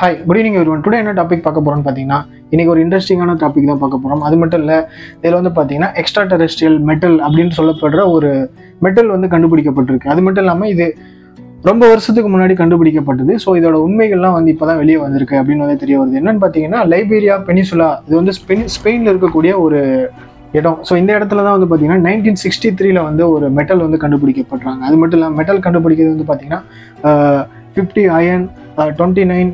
Hi, good evening everyone. Today என்ன topic பார்க்க போறோம்னு பார்த்தீங்கன்னா இன்னைக்கு ஒரு இன்ட்ரெஸ்டிங்கான டாபிக் தான் பார்க்க போறோம். அது மட்டும் இல்லை, இதில் வந்து பார்த்தீங்கன்னா எக்ஸ்ட்ரா டெரெஸ்ட்ரியல் மெட்டல் அப்படின்னு சொல்லப்படுற ஒரு மெட்டல் வந்து கண்டுபிடிக்கப்பட்டிருக்கு. அது மட்டும் இல்லாமல் இது ரொம்ப வருஷத்துக்கு முன்னாடி கண்டுபிடிக்கப்பட்டது. ஸோ இதோட உண்மைகள்லாம் வந்து இப்போ தான் வெளியே வந்திருக்கு அப்படின்னு வந்து தெரிய வருது. என்னன்னு பார்த்தீங்கன்னா லைபீரியா பெனிசுலா, இது வந்து ஸ்பெயினில் இருக்கக்கூடிய ஒரு இடம். ஸோ இந்த இடத்துல தான் வந்து பார்த்தீங்கன்னா 1963 வந்து ஒரு மெட்டல் வந்து கண்டுபிடிக்கப்படுறாங்க. அது மட்டும் இல்லாமல் மெட்டல் கண்டுபிடிக்கிறது வந்து பார்த்தீங்கன்னா 50 அயன், 29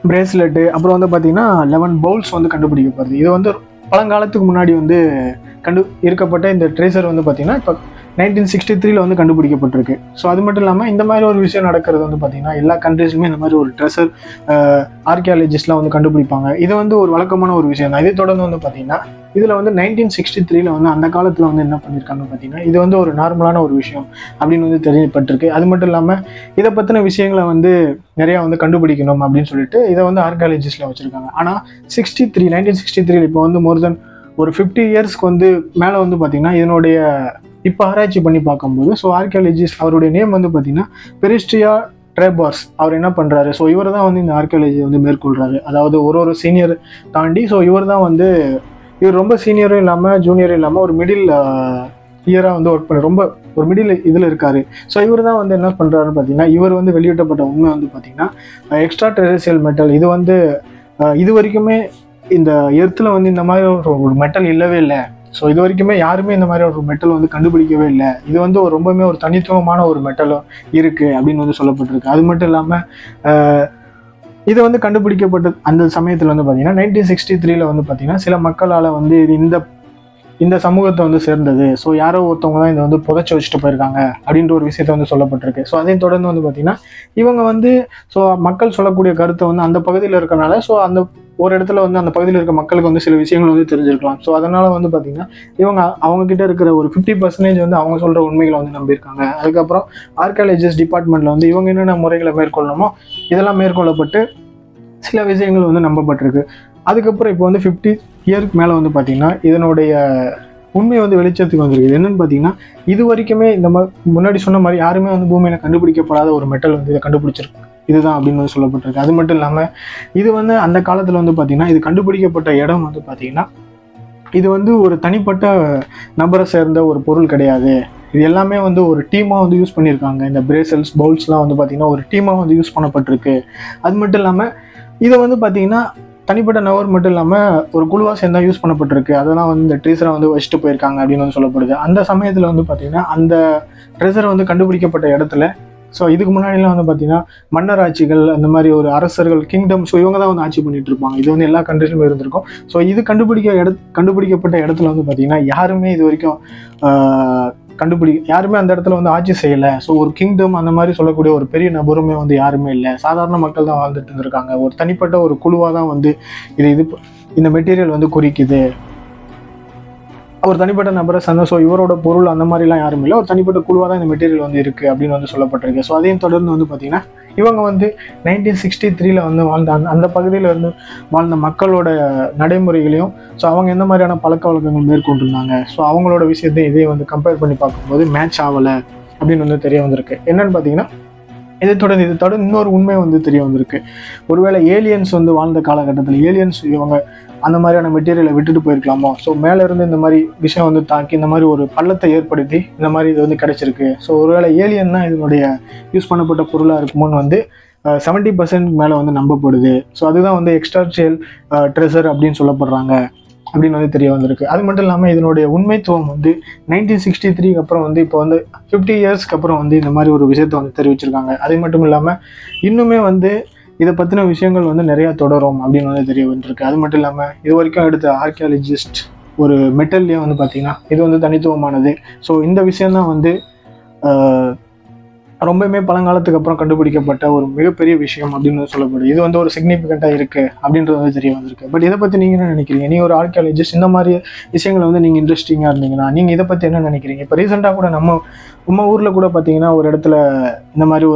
பிரேஸ்லெட்டு, அப்புறம் வந்து பார்த்தீங்கன்னா 11 பவுல்ஸ் வந்து கண்டுபிடிக்கப்படுது. இது வந்து பழங்காலத்துக்கு முன்னாடி வந்து இருக்கப்பட்ட இந்த ட்ரேசர் வந்து பார்த்தீங்கன்னா இப்போ 1963 வந்து கண்டுபிடிக்கப்பட்டிருக்கு. ஸோ அது மட்டும் இல்லாமல் இந்த மாதிரி ஒரு விஷயம் நடக்கிறது வந்து பார்த்தீங்கன்னா எல்லா கண்ட்ரீஸ்லுமே இந்த மாதிரி ஒரு ட்ரெஷர் ஆர்கியாலஜிஸ்ட்லாம் வந்து கண்டுபிடிப்பாங்க. இது வந்து ஒரு வழக்கமான ஒரு விஷயம் தான். இதை தொடர்ந்து வந்து பார்த்தீங்கன்னா இதில் வந்து 1963 வந்து அந்த காலத்தில் வந்து என்ன பண்ணியிருக்காங்கன்னு பார்த்தீங்கன்னா இது வந்து ஒரு நார்மலான ஒரு விஷயம் அப்படின்னு வந்து தெரியப்பட்டிருக்கு. அது மட்டும் இல்லாமல் இதை பற்றின விஷயங்களை வந்து நிறையா வந்து கண்டுபிடிக்கணும் அப்படின்னு சொல்லிட்டு இதை வந்து ஆர்கியாலஜிஸ்டில் வச்சுருக்காங்க. ஆனால் 1963 இப்போ வந்து மோர் தென் ஒரு 50 இயர்ஸ்க்கு வந்து மேலே வந்து பார்த்தீங்கன்னா இதனுடைய இப்போ ஆராய்ச்சி பண்ணி பார்க்கும்போது ஸோ ஆர்கியாலஜிஸ்ட் அவருடைய நேம் வந்து பார்த்தீங்கன்னா பெரிஸ்ட்ரியா ட்ரேபார்ஸ். அவர் என்ன பண்ணுறாரு, ஸோ இவர் தான் வந்து இந்த ஆர்கியாலஜி வந்து மேற்கொள்கிறாரு. அதாவது ஒரு சீனியர் தாண்டி ஸோ இவர் தான் வந்து இவர் ரொம்ப சீனியரும் இல்லாமல் ஜூனியரும் இல்லாமல் ஒரு மிடில் இயராக வந்து ஒர்க் பண்ண ரொம்ப ஒரு மிடில் இதில் இருக்காரு. ஸோ இவர் தான் வந்து என்ன பண்ணுறாருன்னு பார்த்தீங்கன்னா இவர் வந்து வெளியிட்டப்பட்ட உண்மை வந்து பார்த்தீங்கன்னா எக்ஸ்ட்ரா டெரெஸ்ட்ரியல் மெட்டல் இது வந்து இது வரைக்குமே இந்த எர்த்தில் வந்து இந்த மாதிரி ஒரு மெட்டல் இல்லவே இல்லை. ஸோ இது வரைக்குமே யாருமே இந்த மாதிரி ஒரு மெட்டல் வந்து கண்டுபிடிக்கவே இல்லை. இது வந்து ரொம்பவுமே ஒரு தனித்துவமான ஒரு மெட்டலும் இருக்குது அப்படின்னு வந்து சொல்லப்பட்டிருக்கு. அது மட்டும் இல்லாமல் இது வந்து கண்டுபிடிக்கப்பட்ட அந்த சமயத்தில் வந்து பார்த்தீங்கன்னா 1963 வந்து பார்த்தீங்கன்னா சில மக்களால் வந்து இது இந்த சமூகத்தை வந்து சேர்ந்தது. ஸோ யாரோ ஒருத்தவங்க தான் இதை வந்து புதைச்சி வச்சுட்டு போயிருக்காங்க அப்படின்ற ஒரு விஷயத்த வந்து சொல்லப்பட்டிருக்கு. ஸோ அதையும் தொடர்ந்து வந்து பார்த்தீங்கன்னா இவங்க வந்து ஸோ மக்கள் சொல்லக்கூடிய கருத்தை வந்து அந்த பகுதியில் இருக்கனால ஸோ அந்த ஒரு இடத்துல வந்து அந்த பகுதியில் இருக்க மக்களுக்கு வந்து சில விஷயங்கள் வந்து தெரிஞ்சிருக்கலாம். ஸோ அதனால வந்து பார்த்தீங்கன்னா அவங்க கிட்ட இருக்கிற ஒரு 50% வந்து அவங்க சொல்கிற உண்மைகளை வந்து நம்பியிருக்காங்க. அதுக்கப்புறம் ஆர்கியாலஜிஸ்ட் டிபார்ட்மெண்ட்டில் வந்து இவங்க என்னென்ன முறைகளை மேற்கொள்ளணுமோ இதெல்லாம் மேற்கொள்ளப்பட்டு சில விஷயங்கள் வந்து நம்பப்பட்டிருக்கு. அதுக்கப்புறம் இப்போ வந்து 50 இயருக்கு மேலே வந்து பார்த்தீங்கன்னா இதனுடைய உண்மை வந்து வெளிச்சத்துக்கு வந்திருக்கு. என்னென்னு பார்த்தீங்கன்னா இது வரைக்குமே இந்த முன்னாடி சொன்ன மாதிரி யாருமே வந்து பூமியில் கண்டுபிடிக்கப்படாத ஒரு மெட்டல் வந்து இதை கண்டுபிடிச்சிருக்கு இதுதான் அப்படின்னு வந்து சொல்லப்பட்டிருக்கு. அது மட்டும் இல்லாமல் இது வந்து அந்த காலத்தில் வந்து பார்த்தீங்கன்னா இது கண்டுபிடிக்கப்பட்ட இடம் வந்து பார்த்தீங்கன்னா இது வந்து ஒரு தனிப்பட்ட நபரை சேர்ந்த ஒரு பொருள் கிடையாது. இது எல்லாமே வந்து ஒரு டீமாக வந்து யூஸ் பண்ணியிருக்காங்க. இந்த பிரேசல்ஸ் பவுல்ஸ்லாம் வந்து பார்த்திங்கன்னா ஒரு டீமாக வந்து யூஸ் பண்ணப்பட்டிருக்கு. அது மட்டும் இல்லாமல் இதை வந்து பார்த்திங்கன்னா தனிப்பட்ட நபர் மட்டும் இல்லாமல் ஒரு குழுவாக சேர்ந்தா யூஸ் பண்ணப்பட்டிருக்கு. அதெல்லாம் வந்து இந்த ட்ரேசரை வந்து வச்சுட்டு போயிருக்காங்க அப்படின்னு வந்து சொல்லப்படுது. அந்த சமயத்தில் வந்து பார்த்திங்கன்னா அந்த ட்ரேசர் வந்து கண்டுபிடிக்கப்பட்ட இடத்துல ஸோ இதுக்கு முன்னாடிலாம் வந்து பார்த்தீங்கன்னா மன்னர் ஆட்சிகள் அந்த மாதிரி ஒரு அரசர்கள் கிங்டம் ஸோ இவங்க தான் வந்து ஆட்சி பண்ணிட்டு இருப்பாங்க. இது வந்து எல்லா கண்ட்ரிலுமே இருந்திருக்கும். ஸோ இது கண்டுபிடிக்கப்பட்ட இடத்துல வந்து பார்த்தீங்கன்னா யாருமே இது வரைக்கும் யாருமே அந்த இடத்துல வந்து ஆட்சி செய்யலை. ஸோ ஒரு கிங்டம் அந்த மாதிரி சொல்லக்கூடிய ஒரு பெரிய நபருமே வந்து யாருமே இல்லை. சாதாரண மக்கள் தான் வாழ்ந்துட்டு இருந்திருக்காங்க. ஒரு தனிப்பட்ட ஒரு குழுவாக தான் வந்து இந்த மெட்டீரியல் வந்து குறிக்குது. ஒரு தனிப்பட்ட நபரை சேர்ந்த ஸோ இவரோட பொருள் அந்த மாதிரிலாம் யாரும் இல்லை. ஒரு தனிப்பட்ட குழுவாக தான் இந்த மெட்டீரியல் வந்து இருக்குது அப்படின்னு வந்து சொல்லப்பட்டிருக்கு. ஸோ அதையும் தொடர்ந்து வந்து பார்த்தீங்கன்னா இவங்க வந்து 1963 வந்து வாழ்ந்த அந்த பகுதியில் இருந்து வாழ்ந்த மக்களோட நடைமுறைகளையும் ஸோ அவங்க எந்த மாதிரியான பழக்க வழக்கங்கள் மேற்கொண்டிருந்தாங்க ஸோ அவங்களோட விஷயத்தையும் இதையும் வந்து கம்பேர் பண்ணி பார்க்கும்போது மேட்ச் ஆகலை அப்படின்னு வந்து தெரிய வந்திருக்கு. என்னன்னு பார்த்தீங்கன்னா இதை தொடர்ந்து இன்னொரு உண்மை வந்து தெரிய வந்திருக்கு. ஒருவேளை ஏலியன்ஸ் வந்து வாழ்ந்த காலகட்டத்தில் ஏலியன்ஸ் இவங்க அந்த மாதிரியான மெட்டீரியலை விட்டுட்டு போயிருக்கலாமோ. ஸோ மேலே இருந்து இந்த மாதிரி விஷயம் வந்து தாக்கி இந்த மாதிரி ஒரு பள்ளத்தை ஏற்படுத்தி இந்த மாதிரி இது வந்து கிடைச்சிருக்கு. ஸோ ஒருவேளை ஏலியன் தான் இதனுடைய யூஸ் பண்ணப்பட்ட பொருளாக இருக்குமோன்னு வந்து 70% மேலே வந்து நம்பப்படுது. ஸோ அதுதான் வந்து எக்ஸ்ட்ராடெரெஸ்ட்ரியல் ட்ரெஷர் அப்படின்னு சொல்லப்படுறாங்க அப்படின்னு வந்து தெரிய வந்திருக்கு. அது மட்டும் இல்லாமல் இதனுடைய உண்மைத்துவம் வந்து 1963 அப்புறம் வந்து இப்போ வந்து 50 இயர்ஸ்க்கு அப்புறம் வந்து இந்த மாதிரி ஒரு விஷயத்தை வந்து தெரிவிச்சிருக்காங்க. அது மட்டும் இல்லாமல் இன்னுமே வந்து இதை பற்றின விஷயங்கள் வந்து நிறையா தொடரும் அப்படின்னு வந்து தெரிய வந்திருக்கு. அது மட்டும் இல்லாமல் இது வரைக்கும் எடுத்த ஆர்கியாலஜிஸ்ட் ஒரு மெட்டல்லையே வந்து பார்த்திங்கன்னா இது வந்து தனித்துவமானது. ஸோ இந்த விஷயந்தான் வந்து ரொம்பவுமே பழங்காலத்துக்கு அப்புறம் கண்டுபிடிக்கப்பட்ட ஒரு மிகப்பெரிய விஷயம் அப்படின்னு சொல்லப்படுது. இது வந்து ஒரு சிக்னிஃபிகண்ட்டாக இருக்குது அப்படின்றது வந்து தெரிய வந்திருக்கு. பட் இதை பற்றி நீங்கள் என்ன நினைக்கிறீங்க? நீங்கள் ஒரு ஆர்கியாலஜிஸ்ட் இந்த மாதிரி விஷயங்களை வந்து நீங்கள் இன்ட்ரெஸ்டிங்காக இருந்தீங்கன்னா நீங்கள் இதை பற்றி என்ன நினைக்கிறீங்க? இப்போ ரீசெண்டாக கூட நம்ம ஊரில் கூட பார்த்தீங்கன்னா ஒரு இடத்துல இந்த மாதிரி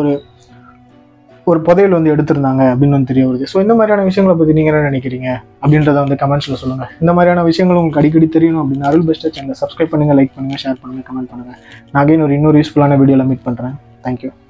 ஒரு புதையல் வந்து எடுத்திருந்தாங்க அப்படின்னு வந்து தெரிய வருது. ஸோ இந்த மாதிரியான விஷயங்களை பற்றி நீங்கள் என்ன நினைக்கிறீங்க அப்படின்றத வந்து கமெண்ட்ஸில் சொல்லுங்கள். இந்த மாதிரியான விஷயங்கள் உங்களுக்கு அடிக்கடி தெரியணும் அப்படின்னா அருள் பெஸ்ட் சேனலை சப்ஸ்கிரைப் பண்ணுங்கள், லைக் பண்ணுங்கள், ஷேர் பண்ணுங்கள், கமெண்ட் பண்ணுங்கள். நான் அகைன் இன்னொரு யூஸ்ஃபுல்லான வீடியோவில் மீட் பண்ணுறேன். Thank you.